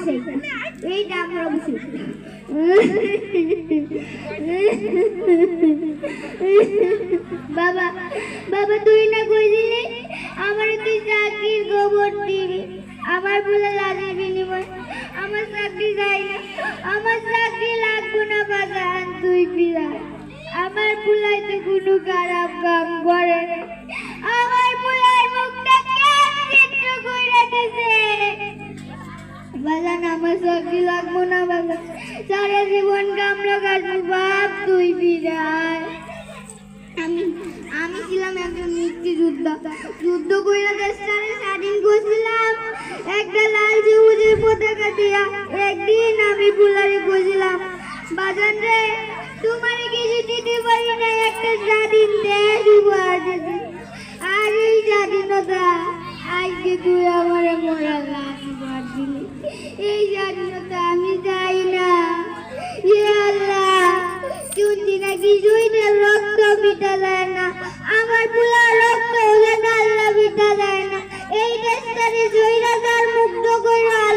সেই এইটা আমার অবশ্যই বাবা বাবা তুই না কইলি আমার তুই চাকরির খবর দিবি আমার বলে লাজের বিনিময় আমার চাকরি যাই না আমার চাকরি লাগবো না বাগান তুই বিরাট আমার পুলাই তো কোনো খারাপ কাম করে আমার পুলাই মুখটা চিত্র কইরা দিছে বাগান আমার চাকরি লাগবো না বাগান সারা জীবন কামড়া কাটবো বাপ তুই বিরাট আমি ছিলাম একজন মুক্তিযোদ্ধা যুদ্ধ কইরা দেশটারে স্বাধীন করছিলাম একটা লাল সবুজের পতাকা দিয়া একদিন আমি বুলারে কইছিলাম বাজান রে তোমারে কিছু দিতে পারি না একটা স্বাধীন দেশ উপহার দিতে আর এই স্বাধীনতা আজকে তুই আমার মরা লাশ উপহার দিলি এই স্বাধীনতা আমি চাই না ইয়া আল্লাহ শুনছি নাকি শহীদের রক্ত বিটা দেয় না আমার পুরা রক্ত হলে আল্লাহ বিটা দেয় না এই দেশটারে শহীদার মুক্ত করে